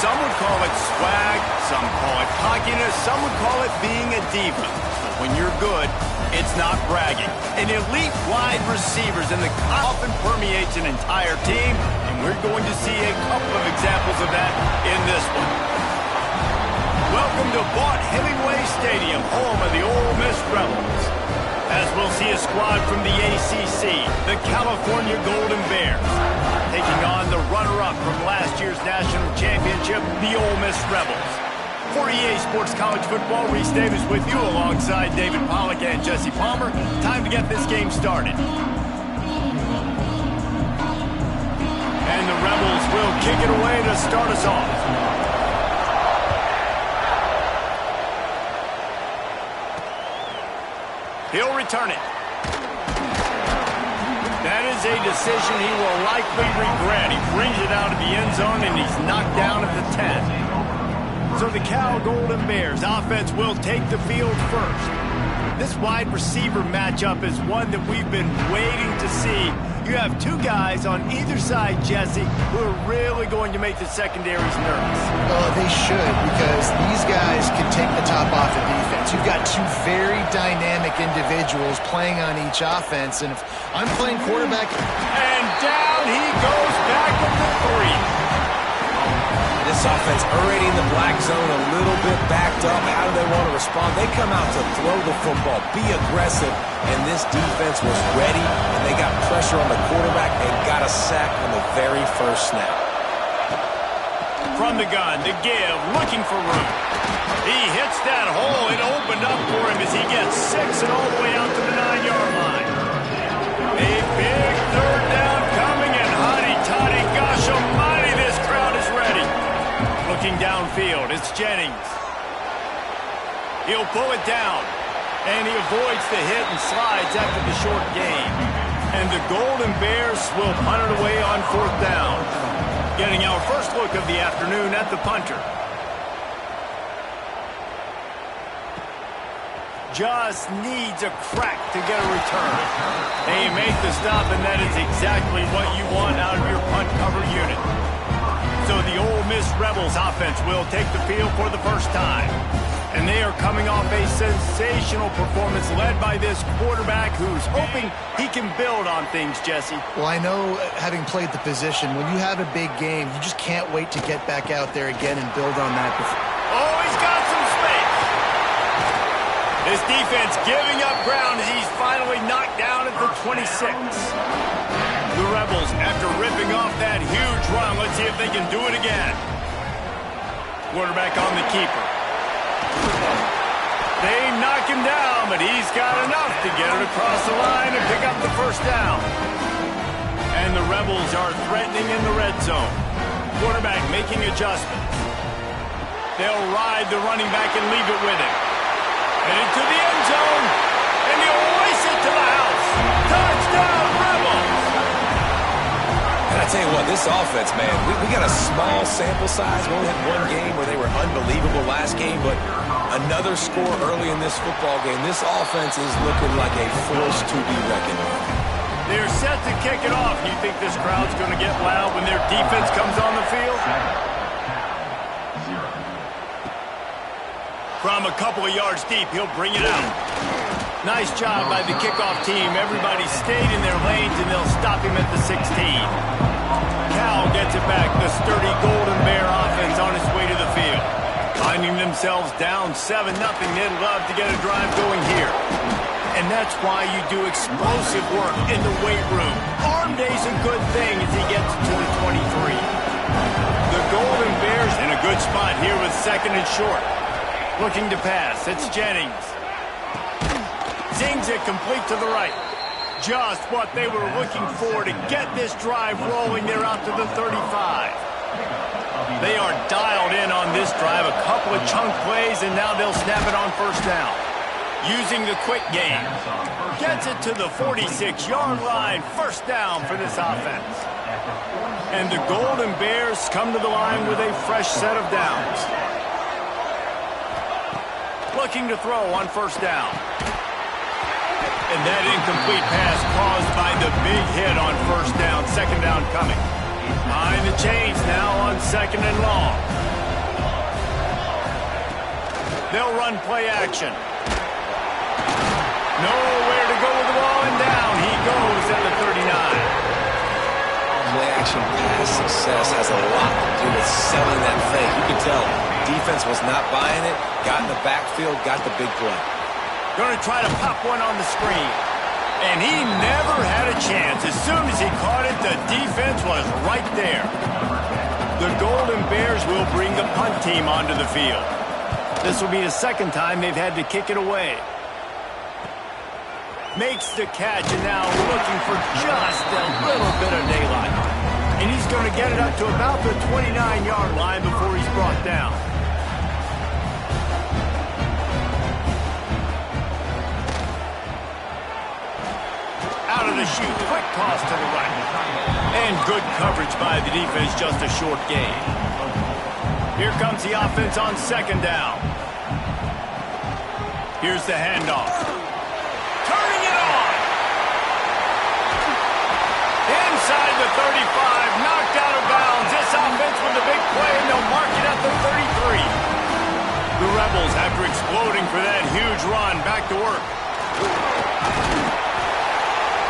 Some would call it swag, some call it cockiness, some would call it being a diva. But when you're good, it's not bragging. An elite wide receivers in the often permeates an entire team, and we're going to see a couple of examples of that in this one. Welcome to Vaught-Hemingway Stadium, home of the Ole Miss Rebels. As we'll see a squad from the ACC, the California Golden Bears, taking on the runner-up from last year's national championship, the Ole Miss Rebels. For EA Sports College Football, Reese Davis with you alongside David Pollack and Jesse Palmer. Time to get this game started. And the Rebels will kick it away to start us off. He'll return it. That is a decision he will likely regret. He brings it out of the end zone, and he's knocked down at the 10. So the Cal Golden Bears offense will take the field first. This wide receiver matchup is one that we've been waiting to see. You have two guys on either side, Jesse, who are really going to make the secondaries nervous. Well, they should, because these guys can take the top off the defense. You've got two very dynamic individuals playing on each offense, and if I'm playing quarterback... And down he goes back with the 3. This offense already in the black zone, a little bit backed up. How do they want to respond? They come out to throw the football, be aggressive, and this defense was ready, and they got pressure on the quarterback and got a sack on the very first snap. From the gun, to give, looking for room. He hits that hole. It opened up for him as he gets 6 and all the way out to the 9-yard line. A big third down coming, and hotty-toddy, gosh almighty, this crowd is ready. Looking downfield, it's Jennings. He'll pull it down, and he avoids the hit and slides after the short gain. And the Golden Bears will punt it away on 4th down. Getting our first look of the afternoon at the punter. Just needs a crack to get a return. They make the stop, and that is exactly what you want out of your punt cover unit. So the Ole Miss Rebels offense will take the field for the first time. And they are coming off a sensational performance led by this quarterback who's hoping he can build on things, Jesse. Well, I know, having played the position, when you have a big game, you just can't wait to get back out there again and build on that. Oh, he's got some space. This defense giving up ground as he's finally knocked down at the 26. The Rebels, after ripping off that huge run, let's see if they can do it again. Quarterback on the keeper. They knock him down, but he's got enough to get it across the line and pick up the first down. And the Rebels are threatening in the red zone. Quarterback making adjustments. They'll ride the running back and leave it with him. And into the end zone, and he'll race it to the house. Touchdown, Rebels! And I tell you what, this offense, man, we got a small sample size. We only had one game where they were unbelievable last game, but another score early in this football game. This offense is looking like a force to be reckoned with. They're set to kick it off. You think this crowd's going to get loud when their defense comes on the field? From a couple of yards deep, he'll bring it out. Nice job by the kickoff team. Everybody stayed in their lanes, and they'll stop him at the 16. Cal gets it back. The sturdy Golden Bear offense on its way to the field. Finding themselves down 7-0, they'd love to get a drive going here. And that's why you do explosive work in the weight room. Arm day's a good thing as he gets to the 23. The Golden Bears in a good spot here with 2nd and short. Looking to pass. It's Jennings. Zings it complete to the right. Just what they were looking for to get this drive rolling. They're out to the 35. They are dialed in on this drive. A couple of chunk plays, and now they'll snap it on 1st down. Using the quick game. Gets it to the 46-yard line. 1st down for this offense. And the Golden Bears come to the line with a fresh set of downs. Looking to throw on 1st down. And that incomplete pass caused by the big hit on 1st down. 2nd down coming. Behind the chains now on 2nd and long. They'll run play action. Nowhere to go with the ball, and down he goes at the 39. Play action pass success has a lot to do with selling that fake. You can tell defense was not buying it, got in the backfield, got the big play. Going to try to pop one on the screen. And he never had a chance. As soon as he caught it, the defense was right there. The Golden Bears will bring the punt team onto the field. This will be the second time they've had to kick it away. Makes the catch, and now looking for just a little bit of daylight. And he's going to get it up to about the 29-yard line before he's brought down. Out of the chute, quick toss to the right. And good coverage by the defense, just a short gain. Here comes the offense on second down. Here's the handoff. Turning it on. Inside the 35, knocked out of bounds. This offense with a big play, and they'll mark it at the 33. The Rebels, after exploding for that huge run, back to work.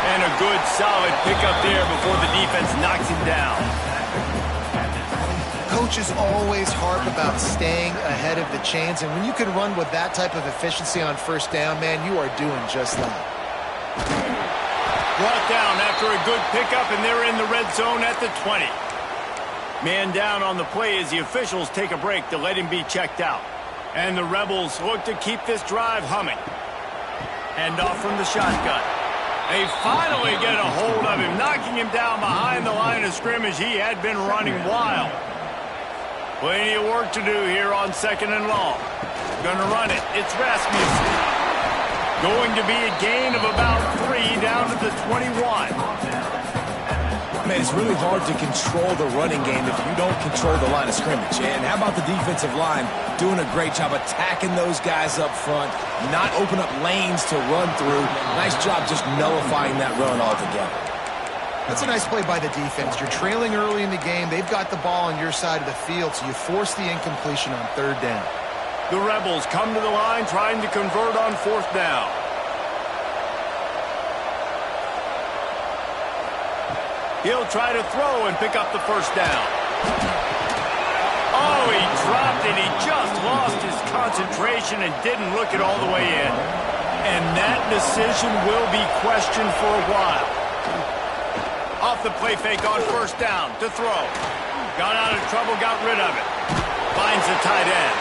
And a good, solid pickup there before the defense knocks him down. Coaches always harp about staying ahead of the chains, and when you can run with that type of efficiency on first down, man, you are doing just that. Brought down after a good pickup, and they're in the red zone at the 20. Man down on the play as the officials take a break to let him be checked out. And the Rebels look to keep this drive humming. Hand off from the shotgun. They finally get a hold of him, knocking him down behind the line of scrimmage. He had been running wild. Plenty of work to do here on second and long. Going to run it. It's Rasmussen. Going to be a gain of about 3 down to the 21. Man, it's really hard to control the running game if you don't control the line of scrimmage. And how about the defensive line doing a great job attacking those guys up front, not open up lanes to run through. Nice job just nullifying that run altogether. That's a nice play by the defense. You're trailing early in the game. They've got the ball on your side of the field, so you force the incompletion on third down. The Rebels come to the line trying to convert on fourth down. He'll try to throw and pick up the first down. Oh, he dropped it. He just lost his concentration and didn't look it all the way in. And that decision will be questioned for a while. Off the play fake on first down to throw. Got out of trouble, got rid of it. Finds the tight end.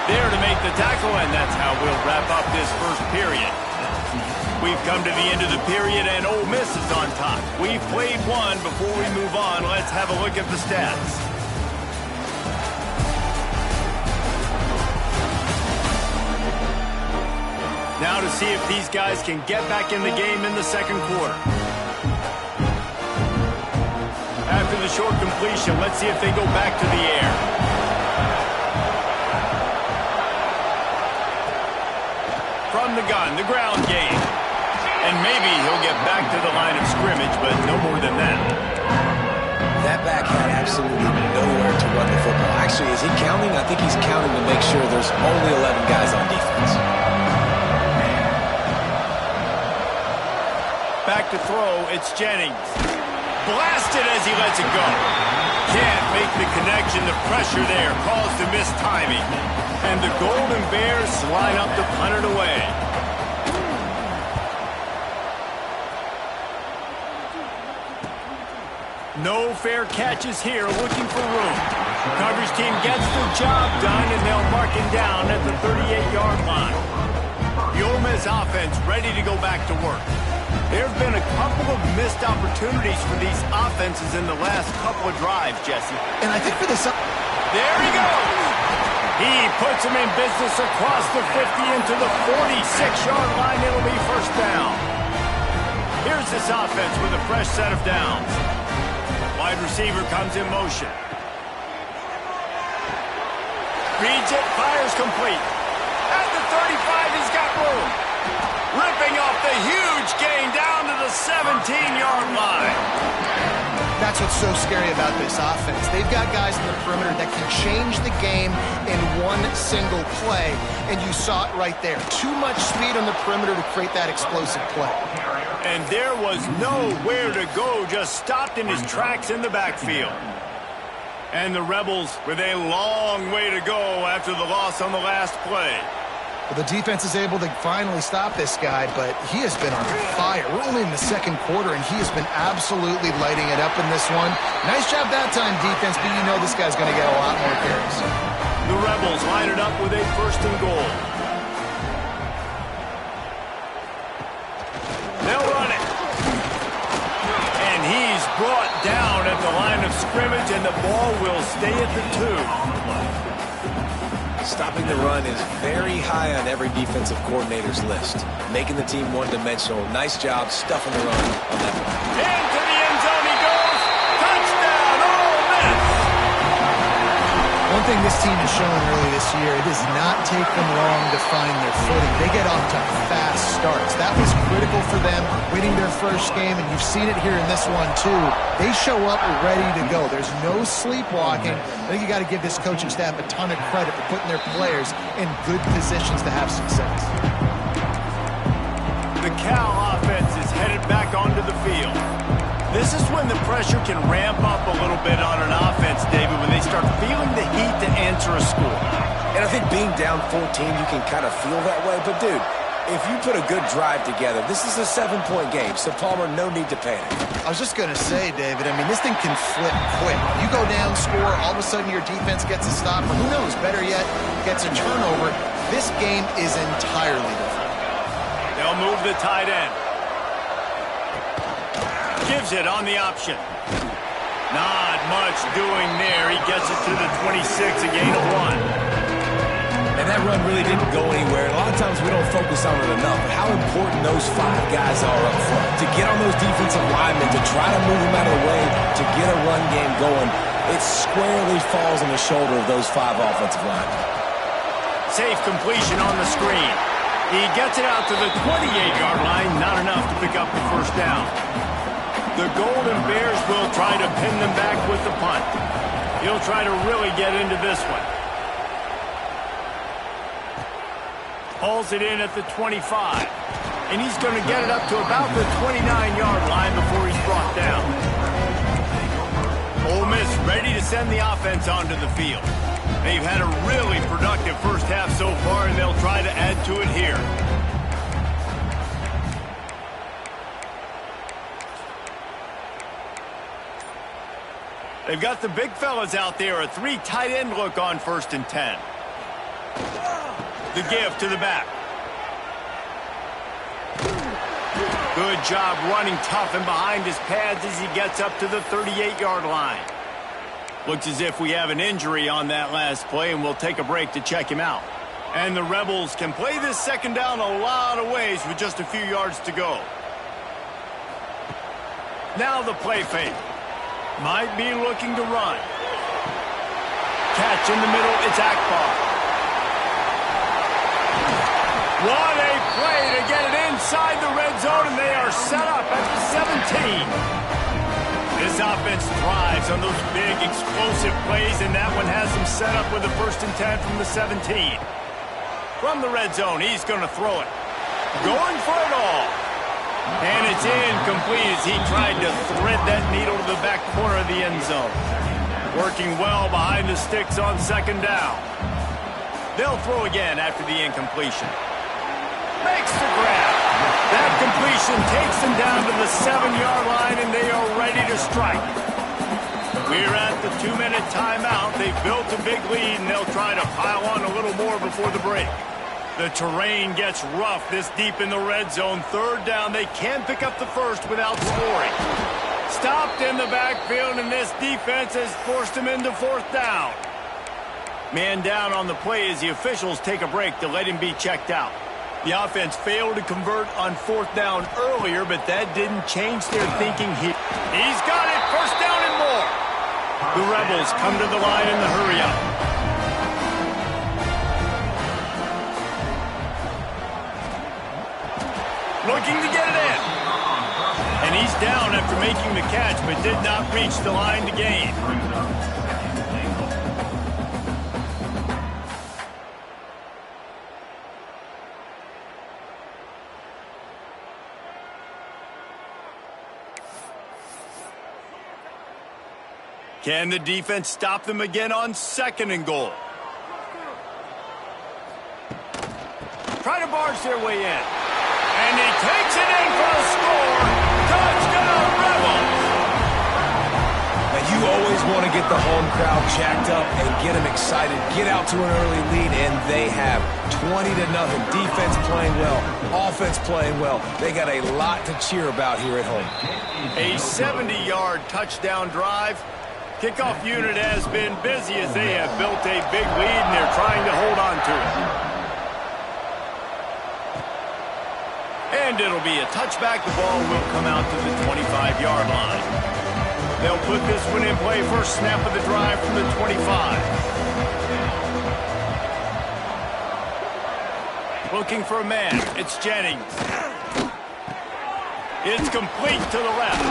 There to make the tackle, and that's how we'll wrap up this first period. We've come to the end of the period, and Ole Miss is on top. We've played one. Before we move on, let's have a look at the stats. Now to see if these guys can get back in the game in the second quarter. After the short completion, let's see if they go back to the air. From the gun, the ground game. And maybe he'll get back to the line of scrimmage, but no more than that. That back had absolutely nowhere to run the football. Actually, is he counting? I think he's counting to make sure there's only 11 guys on defense. Back to throw, it's Jennings. Blasted as he lets it go. Can't make the connection. The pressure there caused the missed timing. And the Golden Bears line up to punt it away. No fair catches here, looking for room. Coverage team gets the job done, and they'll mark him down at the 38-yard line. The Ole Miss offense ready to go back to work. There have been a couple of missed opportunities for these offenses in the last couple of drives, Jesse. And I think for this... There he goes! He puts him in business across the 50 into the 46-yard line. It'll be first down. Here's this offense with a fresh set of downs. Wide receiver comes in motion. Reads it, fires complete. At the 35, he's got room. Ripping off the huge gain down to the 17-yard line. That's what's so scary about this offense. They've got guys in the perimeter that can change the game in one single play, and you saw it right there. Too much speed on the perimeter to create that explosive play. And there was nowhere to go, just stopped in his tracks in the backfield. And the Rebels with a long way to go after the loss on the last play. Well, the defense is able to finally stop this guy, but he has been on fire. We're only in the second quarter, and he has been absolutely lighting it up in this one. Nice job that time, defense, but you know this guy's going to get a lot more carries. The Rebels line it up with a 1st and goal. They'll run it. And he's brought down at the line of scrimmage, and the ball will stay at the 2. Stopping the run is very high on every defensive coordinator's list. Making the team one-dimensional. Nice job stuffing the run on that one. Into the end zone he goes. Touchdown, Ole Miss! One thing this team has shown early this year, it does not take them long to find their footing. They get off to fast starts. That was critical for them winning their first game, and you've seen it here in this one too. They show up ready to go. There's no sleepwalking. I think you got to give this coaching staff a ton of credit for putting their players in good positions to have success. The Cal offense is headed back onto the field. This is when the pressure can ramp up a little bit on an offense, David, when they start feeling the heat to answer a score. And I think being down 14, you can kind of feel that way. But, dude, if you put a good drive together, this is a 7-point game, so Palmer, no need to panic. I was just going to say, David, I mean, this thing can flip quick. You go down, score, all of a sudden your defense gets a stop, or who knows, better yet, gets a turnover. This game is entirely different. They'll move the tight end. Gives it on the option. Not much doing there. He gets it to the 26, a gain of 1. And that run really didn't go anywhere. A lot of times we don't focus on it enough, but how important those 5 guys are up front. To get on those defensive linemen, to try to move them out of the way, to get a run game going, it squarely falls on the shoulder of those 5 offensive linemen. Safe completion on the screen. He gets it out to the 28-yard line, not enough to pick up the first down. The Golden Bears will try to pin them back with the punt. He'll try to really get into this one. Hauls it in at the 25. And he's going to get it up to about the 29-yard line before he's brought down. Ole Miss ready to send the offense onto the field. They've had a really productive first half so far, and they'll try to add to it here. They've got the big fellas out there, a 3 tight end look on 1st and 10. The give to the back. Good job running tough and behind his pads as he gets up to the 38-yard line. Looks as if we have an injury on that last play, and we'll take a break to check him out. And the Rebels can play this second down a lot of ways with just a few yards to go. Now the play fake. Might be looking to run. Catch in the middle, it's Akbar. What a play to get it inside the red zone, and they are set up at the 17. This offense thrives on those big, explosive plays, and that one has them set up with a 1st and 10 from the 17. From the red zone, he's going to throw it. Going for it all. And it's incomplete as he tried to thread that needle to the back corner of the end zone. Working well behind the sticks on 2nd down. They'll throw again after the incompletion. Makes the grab. That completion takes them down to the 7-yard line, and they are ready to strike. We're at the 2-minute timeout. They've built a big lead, and they'll try to pile on a little more before the break. The terrain gets rough this deep in the red zone. 3rd down, they can't pick up the first without scoring. Stopped in the backfield, and this defense has forced him into 4th down. Man down on the play as the officials take a break to let him be checked out. The offense failed to convert on 4th down earlier, but that didn't change their thinking here. He's got it, 1st down and more. The Rebels come to the line in the hurry-up. Looking to get it in. And he's down after making the catch, but did not reach the line to gain. Can the defense stop them again on 2nd and goal? Try to barge their way in. And he takes it in for a score. Touchdown, Rebels! Now, you always want to get the home crowd jacked up and get them excited. Get out to an early lead, and they have 20-0. Defense playing well, offense playing well. They got a lot to cheer about here at home. A 70-yard touchdown drive. Kickoff unit has been busy as they have built a big lead, and they're trying to hold on to it. And it'll be a touchback. The ball will come out to the 25-yard line. They'll put this one in play. First snap of the drive from the 25. Looking for a man. It's Jennings. It's complete to the left.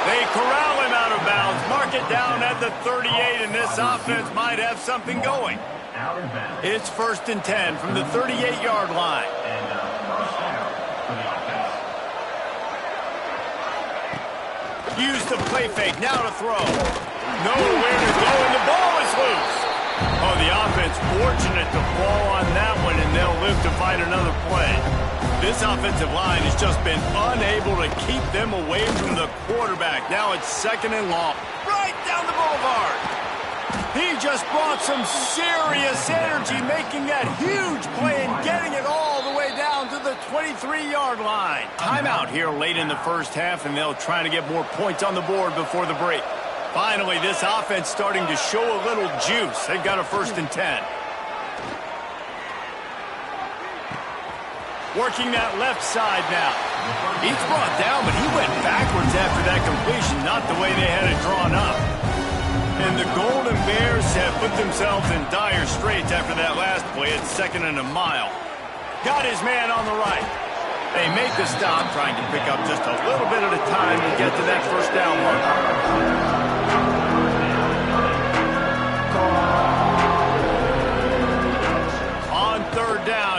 They corral him out of bounds, mark it down at the 38, and this offense might have something going. It's 1st and 10 from the 38-yard line. Use the play fake, now to throw. Nowhere to go, and the ball is loose. Oh, the offense fortunate to fall on that one, and they'll live to fight another play. This offensive line has just been unable to keep them away from the quarterback. Now it's 2nd and long. Right down the boulevard. He just brought some serious energy, making that huge play and getting it all the way down to the 23-yard line. Timeout here late in the first half, and they'll try to get more points on the board before the break. Finally, this offense starting to show a little juice. They've got a 1st and 10. Working that left side now. He's brought down, but he went backwards after that completion, not the way they had it drawn up. And the Golden Bears have put themselves in dire straits after that last play at 2nd and a mile. Got his man on the right. They make the stop, trying to pick up just a little bit at a time to get to that 1st down mark.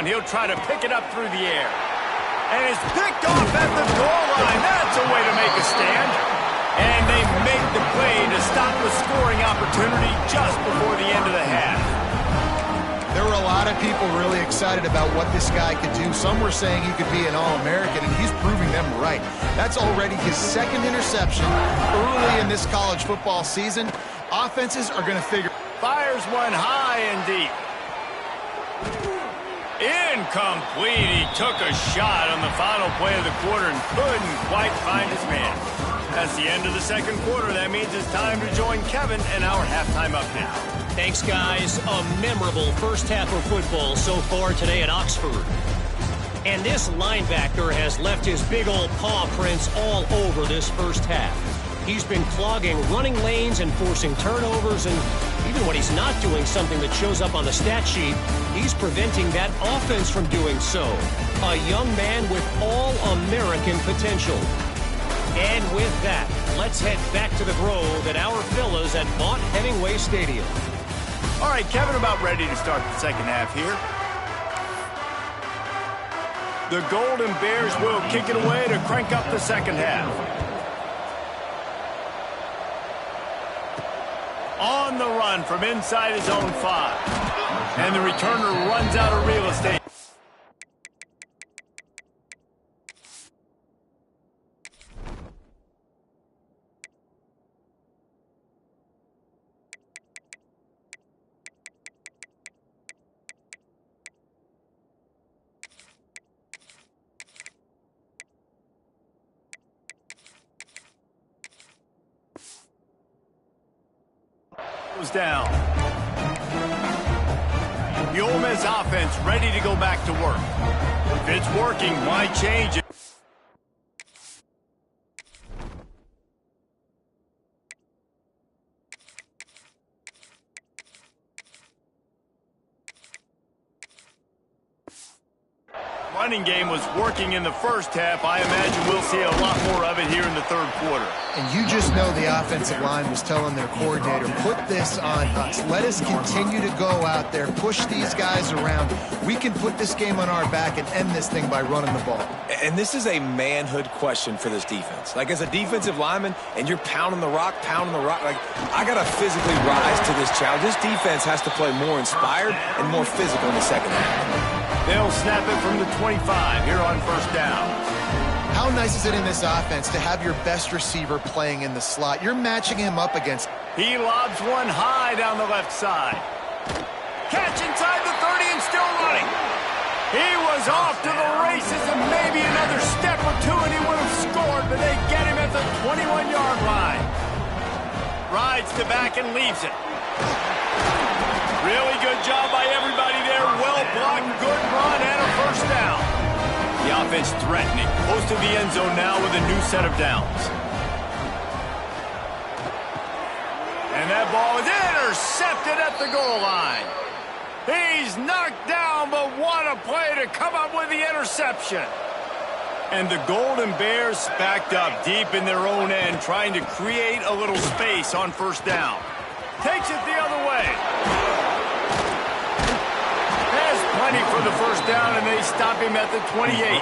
He'll try to pick it up through the air. And it's picked off at the goal line. That's a way to make a stand. And they make the play to stop the scoring opportunity just before the end of the half. There were a lot of people really excited about what this guy could do. Some were saying he could be an All-American, and he's proving them right. That's already his 2nd interception early in this college football season. Offenses are going to figure. Fires one high and deep. Incomplete. He took a shot on the final play of the quarter and couldn't quite find his man. That's the end of the 2nd quarter. That means it's time to join Kevin and our halftime up now. Thanks, guys. A memorable first half of football so far today at Oxford. And this linebacker has left his big old paw prints all over this first half. He's been clogging running lanes and forcing turnovers, and even when he's not doing something that shows up on the stat sheet, he's preventing that offense from doing so. A young man with all-American potential. And with that, let's head back to the Grove at our Villas at Vaught Hemingway Stadium. All right, Kevin, about ready to start the 2nd half here. The Golden Bears will kick it away to crank up the 2nd half. On the run from inside his own 5. And the returner runs out of real estate. Down. The Ole Miss offense ready to go back to work. If it's working, why change it? running game was working in the first half, I imagine we'll see a lot more of it here in the third quarter. And you just know the offensive line was telling their coordinator, put this on us. Let us continue to go out there, push these guys around. We can put this game on our back and end this thing by running the ball. And this is a manhood question for this defense. Like, as a defensive lineman, and you're pounding the rock, like, I got to physically rise to this challenge. This defense has to play more inspired and more physical in the second half. They'll snap it from the 25 here on first down. How nice is it in this offense to have your best receiver playing in the slot? You're matching him up against. He lobs one high down the left side. Catch inside the 30 and still running. He was off to the races and maybe another step or two and he would have scored, but they get him at the 21-yard line. Rides to back and leaves it. Really good job by everybody there. Well blocked, good run, and a first down. The offense threatening. Close to the end zone now with a new set of downs. And that ball is intercepted at the goal line. He's knocked down, but what a play to come up with the interception. And the Golden Bears backed up deep in their own end, trying to create a little space on first down. Takes it the other way. Has plenty for the first down, and they stop him at the 28.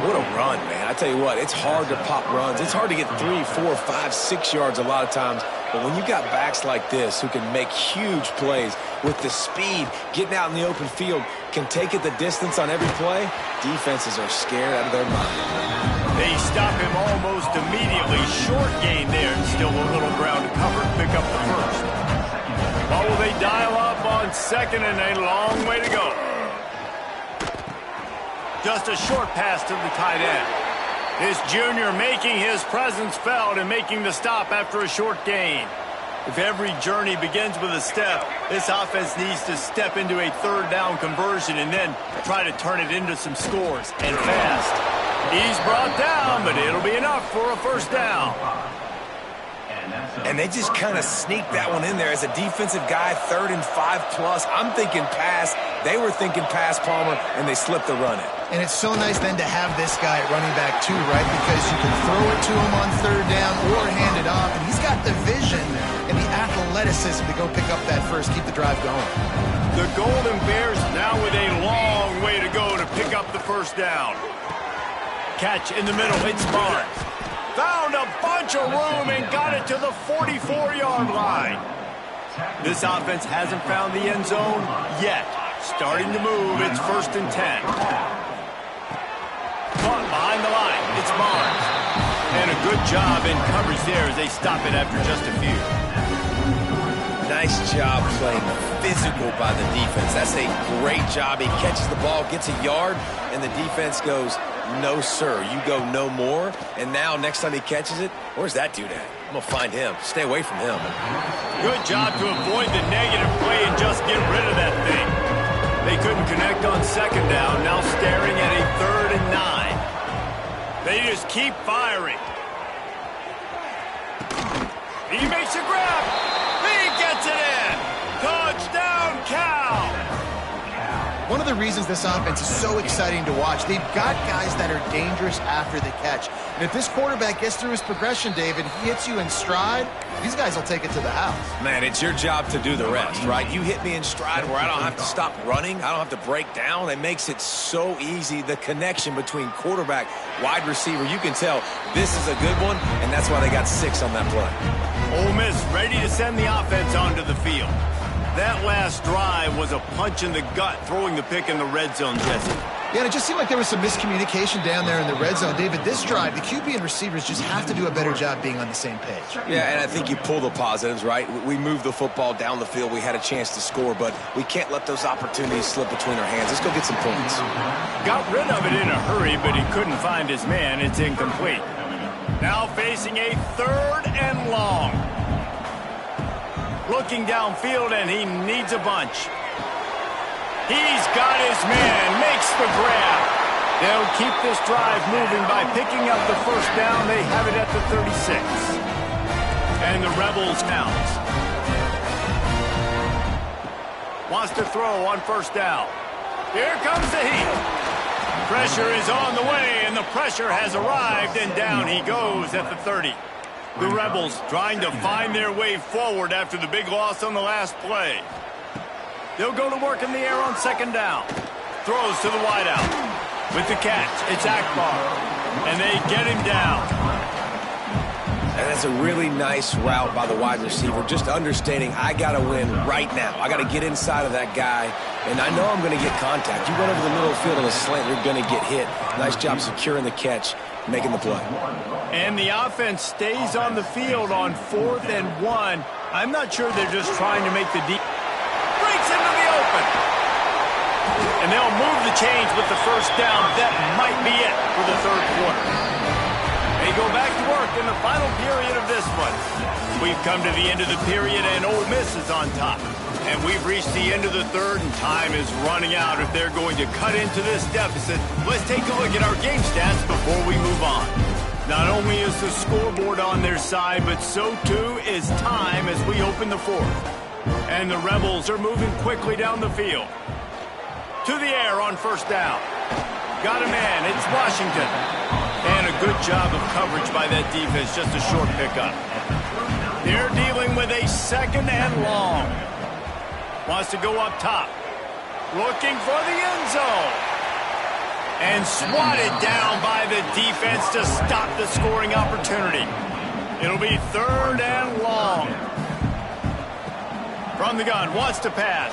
What a run, man. I tell you what, it's hard to pop runs. It's hard to get 3, 4, 5, 6 yards a lot of times. But when you got backs like this who can make huge plays with the speed, getting out in the open field, can take it the distance on every play, defenses are scared out of their mind. They stop him almost immediately. Short gain there, and still a little ground to cover. Pick up the first. What will they dial up on second, and a long way to go. Just a short pass to the tight end. This junior making his presence felt and making the stop after a short gain. If every journey begins with a step, this offense needs to step into a third down conversion and then try to turn it into some scores, and fast. He's brought down, but it'll be enough for a first down. And they just kind of sneaked that one in there as a defensive guy, 3rd and 5+. I'm thinking pass. They were thinking pass, Palmer, and they slipped the run in. And it's so nice then to have this guy at running back too, right? Because you can throw it to him on third down or hand it off. And he's got the vision and the athleticism to go pick up that first, keep the drive going. The Golden Bears now with a long way to go to pick up the first down. Catch in the middle, it's Barnes. Found a bunch of room and got it to the 44-yard line. This offense hasn't found the end zone yet. Starting to move, it's 1st and 10. Caught behind the line, it's Barnes. And a good job in coverage there as they stop it after just a few. Nice job playing physical by the defense. That's a great job. He catches the ball, gets a yard, and the defense goes, no, sir, you go no more. And now next time he catches it, where's that dude at? I'm going to find him. Stay away from him. Good job to avoid the negative play and just get rid of that thing. They couldn't connect on second down, now staring at a 3rd and 9. They just keep firing. He makes a grab. He gets it in. Touchdown, Cal. One of the reasons this offense is so exciting to watch, they've got guys that are dangerous after the catch. And if this quarterback gets through his progression, David, he hits you in stride, these guys will take it to the house. Man, it's your job to do the rest, right? You hit me in stride where I don't have to stop running. I don't have to break down. It makes it so easy. The connection between quarterback, wide receiver, you can tell this is a good one, and that's why they got 6 on that play. Ole Miss ready to send the offense onto the field. That last drive was a punch in the gut, throwing the pick in the red zone, Jesse. Yeah, and it just seemed like there was some miscommunication down there in the red zone. David, this drive, the QB and receivers just have to do a better job being on the same page. Yeah, and I think you pull the positives, right? We moved the football down the field. We had a chance to score, but we can't let those opportunities slip between our hands. Let's go get some points. Got rid of it in a hurry, but he couldn't find his man. It's incomplete. Now facing a 3rd and long. Looking downfield, and he needs a bunch. He's got his man, makes the grab. They'll keep this drive moving by picking up the first down. They have it at the 36. And the Rebels bounce. Wants to throw on first down. Here comes the heat. Pressure is on the way, and the pressure has arrived, and down he goes at the 30. The Rebels trying to find their way forward after the big loss on the last play. They'll go to work in the air on second down. Throws to the wideout. With the catch, it's Akbar. And they get him down. And that's a really nice route by the wide receiver, just understanding I got to win right now. I got to get inside of that guy, and I know I'm going to get contact. You run over the middle of the field on a slant, you're going to get hit. Nice job securing the catch, making the play. And the offense stays on the field on 4th and 1. I'm not sure they're just trying to make the deep. Breaks into the open. And they'll move the chains with the first down. That might be it for the third quarter. They go back to work in the final period of this one. We've come to the end of the period, and Ole Miss is on top. And we've reached the end of the third, and time is running out if they're going to cut into this deficit. Let's take a look at our game stats before we move on. Not only is the scoreboard on their side, but so too is time as we open the fourth. And the Rebels are moving quickly down the field. To the air on first down. Got a man, it's Washington. And a good job of coverage by that defense, just a short pickup. They're dealing with a second and long. Wants to go up top. Looking for the end zone. And swatted down by the defense to stop the scoring opportunity. It'll be third and long. From the gun, wants to pass.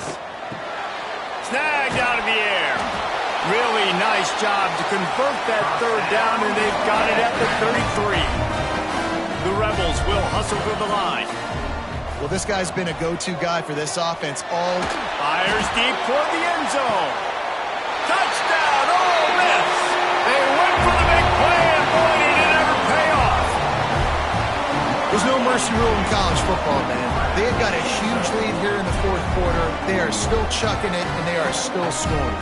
Snagged out of the air. Really nice job to convert that third down, and they've got it at the 33. The Rebels will hustle for the line. Well, this guy's been a go-to guy for this offense all. Fires deep toward the end zone. Touchdown, Ole Miss. They went for the big play, and boy, did it ever pay off. There's no mercy rule in college football, man. They've got a huge lead here in the fourth quarter. They are still chucking it, and they are still scoring.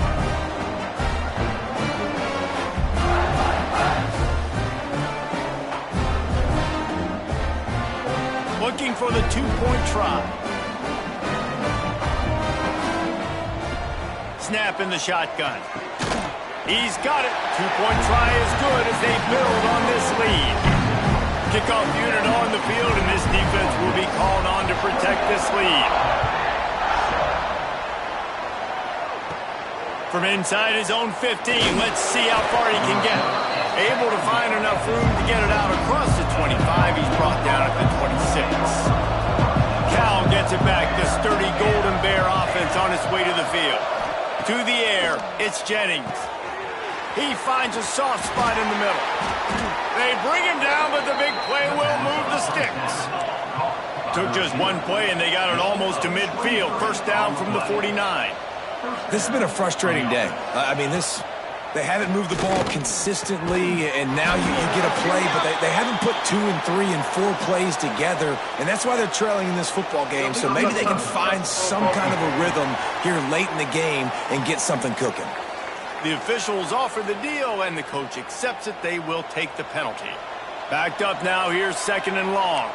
Looking for the two-point try. Snap in the shotgun. He's got it. Two-point try is good as they build on this lead. Kickoff unit on the field, and this defense will be called on to protect this lead. From inside his own 15, let's see how far he can get. Able to find enough room to get it out across the 25. He's brought down at the 26. Cal gets it back. The sturdy Golden Bear offense on its way to the field. To the air, it's Jennings. He finds a soft spot in the middle. They bring him down, but the big play will move the sticks. Took just one play, and they got it almost to midfield. First down from the 49. This has been a frustrating day. They haven't moved the ball consistently, and now you get a play, but they haven't put 2 and 3 and 4 plays together, and that's why they're trailing in this football game. So maybe they can find some kind of a rhythm here late in the game and get something cooking. The officials offer the deal, and the coach accepts it. They will take the penalty. Backed up now. Here's second and long.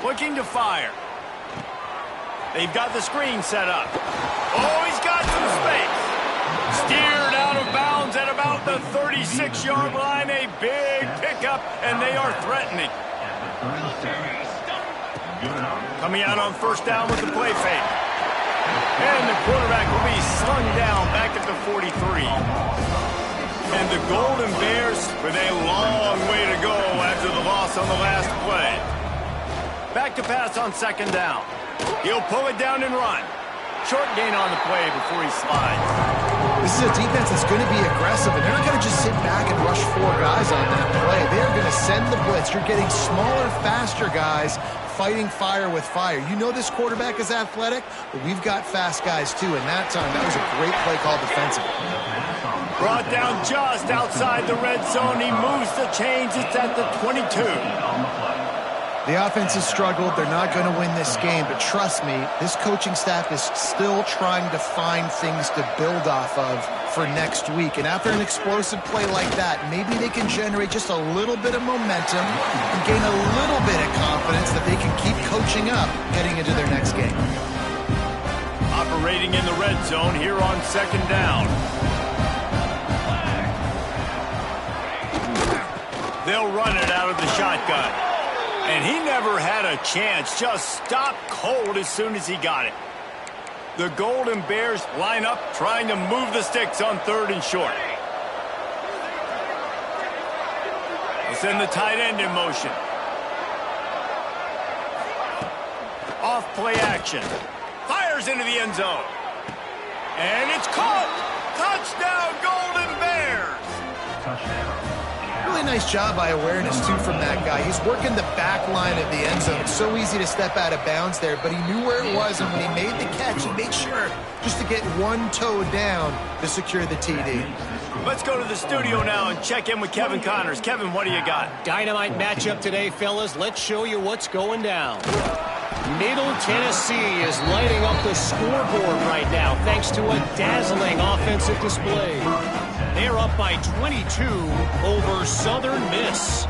Looking to fire. They've got the screen set up. Oh, he's got some space. Steered out of bounds at about the 36-yard line. A big pickup, and they are threatening. Coming out on first down with the play fake. And the quarterback will be slung down back at the 43. And the Golden Bears with a long way to go after the loss on the last play. Back to pass on second down. He'll pull it down and run. Short gain on the play before he slides. This is a defense that's going to be aggressive, and they're not going to just sit back and rush 4 guys on that play. They're going to send the blitz. You're getting smaller, faster guys fighting fire with fire. You know this quarterback is athletic, but we've got fast guys too, and that time that was a great play call defensively. Brought down just outside the red zone. He moves the chains. It's at the 22. The offense has struggled. They're not going to win this game, but trust me, this coaching staff is still trying to find things to build off of for next week. And after an explosive play like that, maybe they can generate just a little bit of momentum and gain a little bit of confidence that they can keep coaching up heading into their next game. operating in the red zone here on second down. They'll run it out of the shotgun. And he never had a chance, just stopped cold as soon as he got it. The Golden Bears line up trying to move the sticks on 3rd and short. They'll send the tight end in motion. Off play action. Fires into the end zone. And it's caught. Touchdown, Golden Bears. Touchdown. Really nice job by awareness, too, from that guy. He's working the back line of the end zone. It's so easy to step out of bounds there, but he knew where it was, and when he made the catch, he made sure just to get one toe down to secure the TD. Let's go to the studio now and check in with Kevin Connors. Kevin, what do you got? Dynamite matchup today, fellas. Let's show you what's going down. Middle Tennessee is lighting up the scoreboard right now thanks to a dazzling offensive display. They're up by 22 over Southern Miss.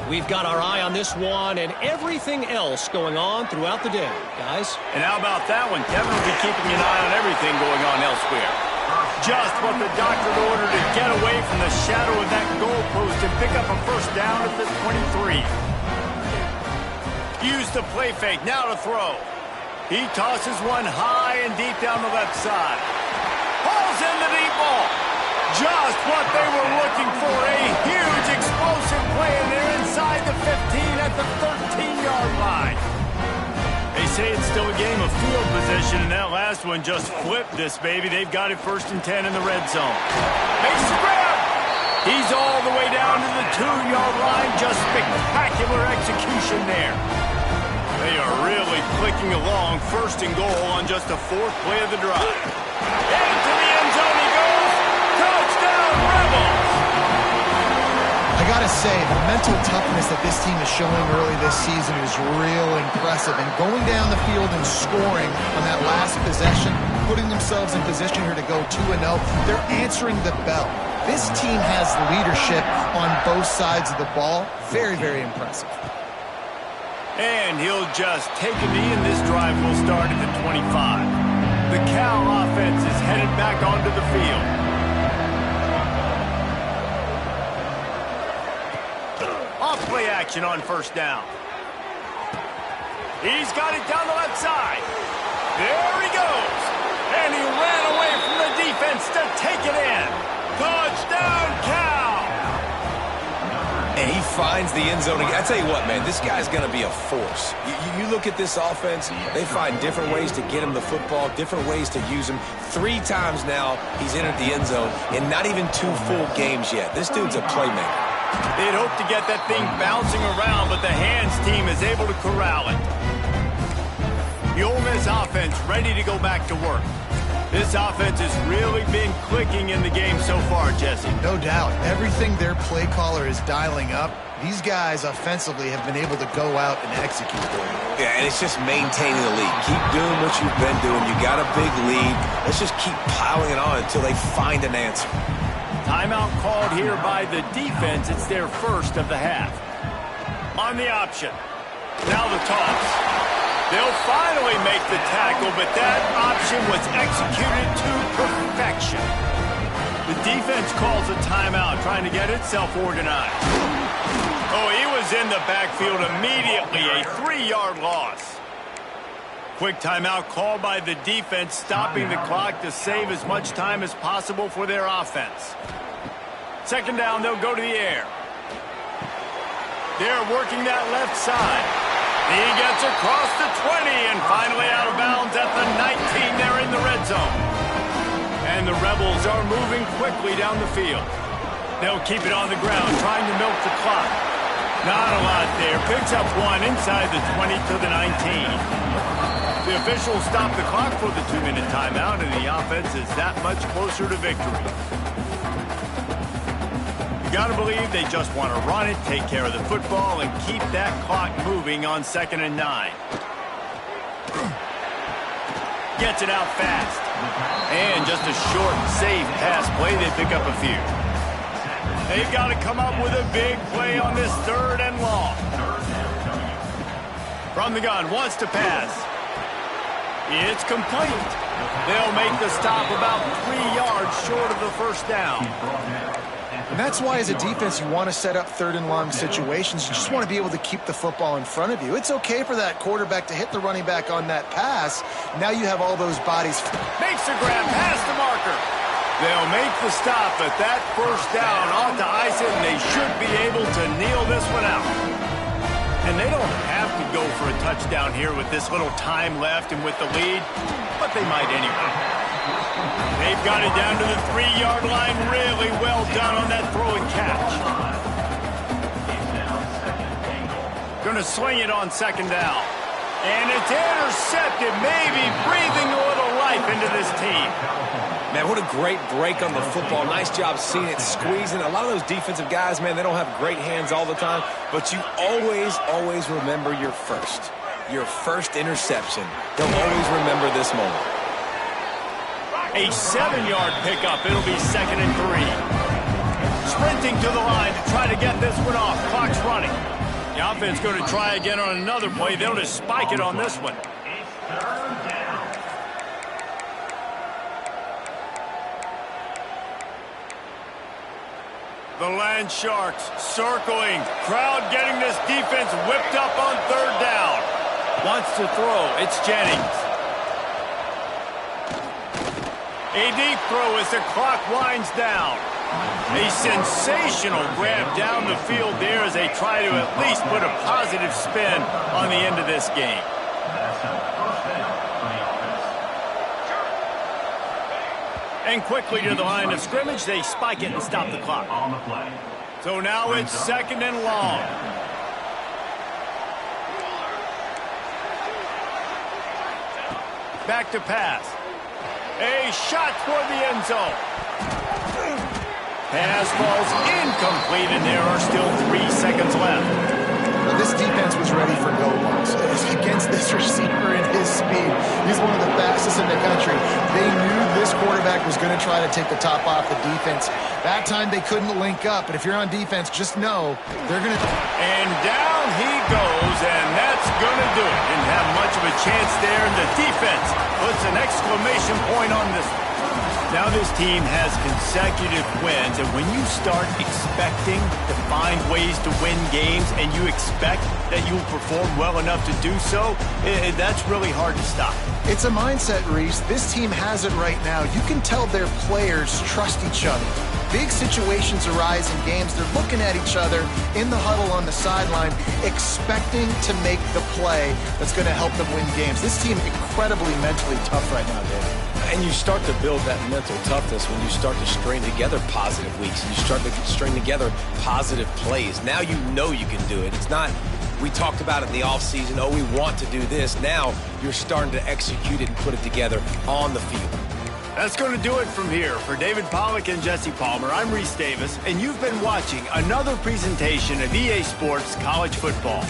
We've got our eye on this one and everything else going on throughout the day, guys. And how about that one? Kevin will be keeping an eye on everything going on elsewhere. Just what the doctor ordered to get away from the shadow of that goalpost and pick up a first down at the 23. Use the play fake, now to throw. He tosses one high and deep down the left side. Hauls in the deep ball. Just what they were looking for, a huge explosive play, and they're inside the 15 at the 13-yard line. They say it's still a game of field position, and that last one just flipped this baby. They've got it 1st and 10 in the red zone. Makes the grab. He's all the way down to the 2-yard line. Just spectacular execution there. They are really clicking along. 1st and goal on just the 4th play of the drive. Into the end zone he goes. Touchdown, Rebels! I gotta say, the mental toughness that this team is showing early this season is real impressive. And going down the field and scoring on that last possession, putting themselves in position here to go 2-0, they're answering the bell. This team has leadership on both sides of the ball. Very, very impressive. And he'll just take a knee, and this drive will start at the 25. The Cal offense is headed back onto the field. Off-play action on 1st down. He's got it down the left side. There he goes. And he ran away from the defense to take it in. Touchdown, Cal! And he finds the end zone again. I tell you what, man, this guy's going to be a force. You look at this offense, they find different ways to get him the football, different ways to use him. 3 times now he's entered the end zone in not even 2 full games yet. This dude's a playmaker. They'd hope to get that thing bouncing around, but the hands team is able to corral it. The Ole Miss offense ready to go back to work. This offense has really been clicking in the game so far, Jesse. No doubt. Everything their play caller is dialing up, these guys offensively have been able to go out and execute for you. Yeah, and it's just maintaining the lead. Keep doing what you've been doing. You got a big lead. Let's just keep piling it on until they find an answer. Timeout called here by the defense. It's their first of the half. On the option. Now the toss. They'll finally make the tackle, but that option was executed to perfection. The defense calls a timeout, trying to get itself organized. Oh, he was in the backfield immediately, a 3-yard loss. Quick timeout called by the defense, stopping the clock to save as much time as possible for their offense. 2nd down, they'll go to the air. They're working that left side. He gets across the 20 and finally out of bounds at the 19. They're in the red zone. And the Rebels are moving quickly down the field. They'll keep it on the ground, trying to milk the clock. Not a lot there. Picks up 1 inside the 20 to the 19. The officials stop the clock for the 2-minute timeout, and the offense is that much closer to victory. You gotta believe they just want to run it, take care of the football, and keep that clock moving on 2nd and 9. Gets it out fast. And just a short, safe pass play. They pick up a few. They've got to come up with a big play on this 3rd and long. From the gun, wants to pass. It's complete. They'll make the stop about 3 yards short of the first down. And that's why, as a defense, you want to set up third and long situations. You just want to be able to keep the football in front of you. It's okay for that quarterback to hit the running back on that pass. Now you have all those bodies. Makes the grab past the marker. They'll make the stop, but that first down ought to ice it, and they should be able to kneel this one out. And they don't have to go for a touchdown here with this little time left and with the lead, but they might anyway. They've got it down to the 3-yard line. Really well done on that throw and catch. Going to swing it on second down. And it's intercepted, maybe breathing a little life into this team. Man, what a great break on the football. Nice job seeing it squeezing. A lot of those defensive guys, man, they don't have great hands all the time, but you always remember your first interception. They'll always remember this moment. A 7-yard pickup. It'll be 2nd and 3. Sprinting to the line to try to get this one off. Clock's running. The offense going to try again on another play. They'll just spike it on this one. The Land Sharks circling. Crowd getting this defense whipped up on third down. Wants to throw. It's Jennings. A deep throw as the clock winds down. A sensational grab down the field there as they try to at least put a positive spin on the end of this game. And quickly to the line of scrimmage, they spike it and stop the clock. So now it's 2nd and long. Back to pass. A shot toward the end zone. Pass falls incomplete, and there are still 3 seconds left. This defense was ready for go balls. Against this receiver and his speed, he's one of the fastest in the country. They knew this quarterback was going to try to take the top off the defense. That time they couldn't link up, but if you're on defense, just know they're going to... And down he goes, and that's going to do it. Didn't have much of a chance there, and the defense puts an exclamation point on this one. Now this team has consecutive wins, and when you start expecting to find ways to win games and you expect that you'll perform well enough to do so, that's really hard to stop. It's a mindset, Reese. This team has it right now. You can tell their players trust each other. Big situations arise in games. They're looking at each other in the huddle on the sideline, expecting to make the play that's going to help them win games. This team incredibly mentally tough right now, David. And you start to build that mental toughness when you start to string together positive weeks. And you start to string together positive plays. Now you know you can do it. It's not, we talked about it in the offseason, oh, we want to do this. Now you're starting to execute it and put it together on the field. That's going to do it from here. For David Pollack and Jesse Palmer, I'm Reese Davis, and you've been watching another presentation of EA Sports College Football.